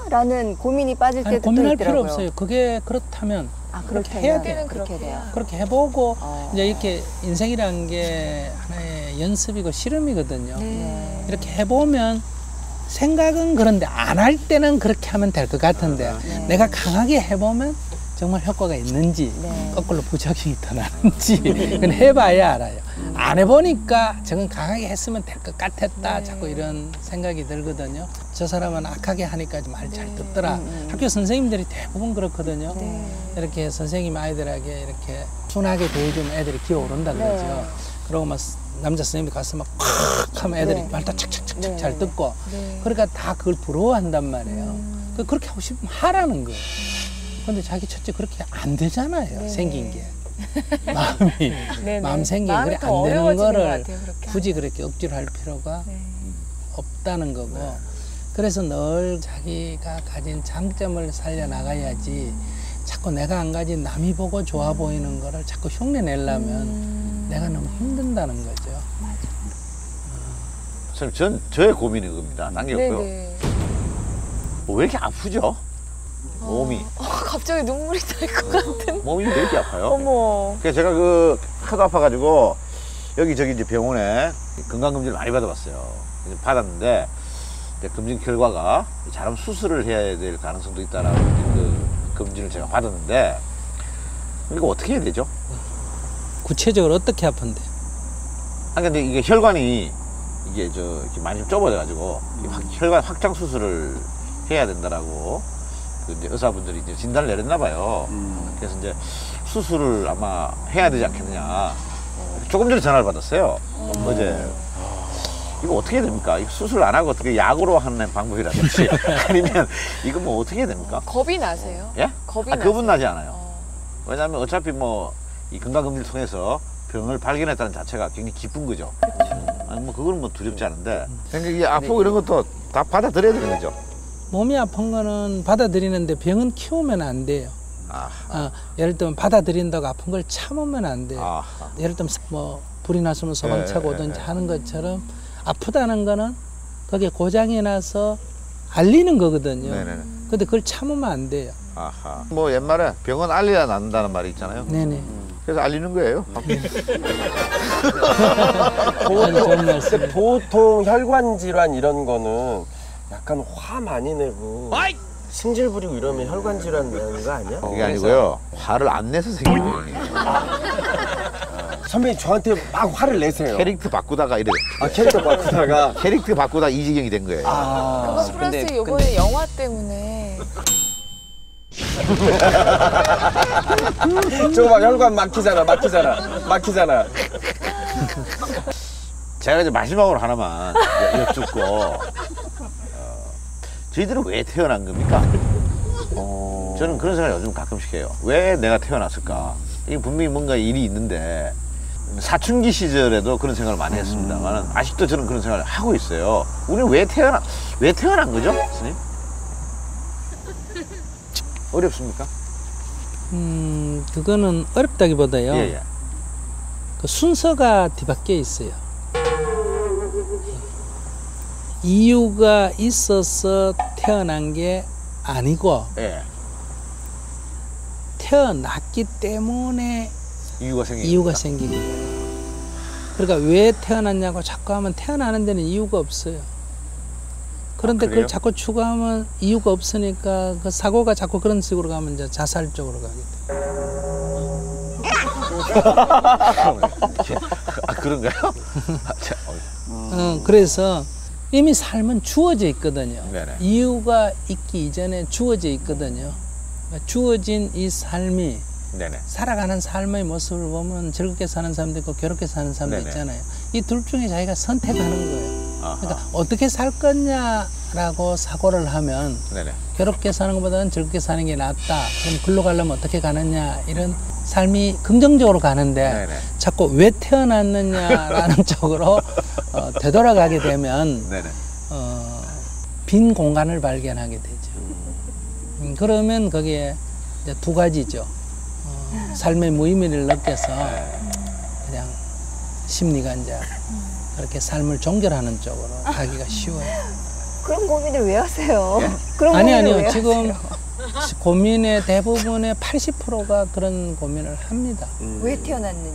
라는 고민이 빠질 때도 고민할 또 있더라고요. 필요 없어요. 그게 그렇다면 그렇게 해야 돼요. 그렇게 돼요. 그렇게 해보고 이제 이렇게 인생이라는 게 하나의 연습이고 실험이거든요. 이렇게 해보면 생각은 그런데 안 할 때는 그렇게 하면 될 것 같은데 내가 강하게 해보면 정말 효과가 있는지 거꾸로 부작용이 더 나는지 그건 해봐야 알아요. 안 해보니까 저건 강하게 했으면 될 것 같았다 자꾸 이런 생각이 들거든요. 저 사람은 악하게 하니까 말 잘 듣더라. 학교 선생님들이 대부분 그렇거든요. 이렇게 선생님 아이들에게 이렇게 순하게 대해주면 애들이 기어오른다 그러죠. 그러고 막 남자 선생님이 가서 막 콱 하면 애들이 말도 착착착착 잘 듣고 그러니까 다 그걸 부러워한단 말이에요. 그렇게 하고 싶으면 하라는 거예요. 근데 자기 첫째 그렇게 안 되잖아요. 생긴 게. 마음 생긴 그래 안 되는 거를 굳이 그렇게 억지로 할 필요가 없다는 거고. 그래서 늘 자기가 가진 장점을 살려나가야지 자꾸 내가 안 가진 남이 보고 좋아 보이는 거를 자꾸 흉내 내려면 내가 너무 힘든다는 거죠. 선생님, 저의 고민이 그겁니다. 남겼고요. 왜 이렇게 아프죠? 몸이. 갑자기 눈물이 날 것 같은. 몸이 왜 이렇게 아파요? 어머. 그래서 제가 하도 아파가지고 여기저기 이제 병원에 건강검진을 많이 받아봤어요. 받았는데 검진 결과가 잘하면 수술을 해야 될 가능성도 있다라는 그 검진을 제가 받았는데 이거 어떻게 해야 되죠? 구체적으로 어떻게 아픈데? 근데 이게 혈관이 이렇게 많이 좀 좁아져가지고 혈관 확장 수술을 해야 된다라고 이제 의사분들이 이제 진단을 내렸나 봐요. 그래서 이제 수술을 아마 해야 되지 않겠느냐. 조금 전에 전화를 받았어요. 어제. 이거 어떻게 해야 됩니까? 이거 수술 안 하고 어떻게 약으로 하는 방법이라든지 아니면 이거 뭐 어떻게 해야 됩니까? 겁이 나세요? 예? 겁이 겁은 나지 않아요. 왜냐하면 어차피 이 건강검진을 통해서 병을 발견했다는 자체가 굉장히 기쁜 거죠. 아니 그거는 두렵지 않은데. 그러니까 이게 아프고 이런 것도 다 받아들여야 되는 거죠. 몸이 아픈 거는 받아들이는데 병은 키우면 안 돼요. 예를 들면 받아들인다고 아픈 걸 참으면 안 돼요. 예를 들면 불이 났으면 소방차가 오든지 하는 것처럼 아프다는 거는 거기에 고장이 나서 알리는 거거든요. 근데 그걸 참으면 안 돼요. 옛말에 병은 알려야 낫는다는 말이 있잖아요. 네네. 그래서 알리는 거예요. 보통 혈관 질환 이런 거는 약간 화 많이 내고 승질 부리고 이러면 혈관 질환 나는 거 아니야? 그게 아니고요. 화를 안 내서 생긴 병이에요. 선배님 저한테 막 화를 내세요. 캐릭터 바꾸다가 이래. 캐릭터 바꾸다가 캐릭터 바꾸다 이 지경이 된 거예요. 그거 플러스 이번에 영화 때문에. 저거 막 혈관 막히잖아. 제가 이제 마지막으로 하나만 여쭙고 저희들은 왜 태어난 겁니까? 저는 그런 생각을 요즘 가끔씩 해요. 왜 내가 태어났을까? 이게 분명히 뭔가 일이 있는데 사춘기 시절에도 그런 생각을 많이 했습니다만 아직도 저는 그런 생각을 하고 있어요. 우리는 왜 태어난 거죠, 스님? 어렵습니까? 그거는 어렵다기보다요. 그 순서가 뒤바뀌어 있어요. 이유가 있어서 태어난 게 아니고 태어났기 때문에 이유가 생긴 거예요. 그러니까 왜 태어났냐고 자꾸 하면 태어나는 데는 이유가 없어요. 그런데 그걸 자꾸 추구하면 이유가 없으니까 그 사고가 자꾸 그런 식으로 가면 이제 자살 쪽으로 가게 돼요. 그런가요? 그래서 이미 삶은 주어져 있거든요. 이유가 있기 이전에 주어져 있거든요. 주어진 이 삶이 살아가는 삶의 모습을 보면 즐겁게 사는 사람도 있고 괴롭게 사는 사람도 있잖아요. 이 둘 중에 자기가 선택하는 거예요. 그러니까 어떻게 살 거냐라고 사고를 하면 괴롭게 사는 것보다는 즐겁게 사는 게 낫다. 그럼 글로 가려면 어떻게 가느냐 이런 삶이 긍정적으로 가는데 자꾸 왜 태어났느냐라는 쪽으로 되돌아가게 되면 빈 공간을 발견하게 되죠. 그러면 거기에 이제 두 가지죠. 삶의 무의미를 느껴서 그냥 심리가 이제 그렇게 삶을 종결하는 쪽으로 가기가 쉬워요. 그런 고민을 왜 하세요? 예? 그런 아니 고민을 왜 아니요. 지금 하세요? 고민의 대부분의 80%가 그런 고민을 합니다. 왜 태어났는지.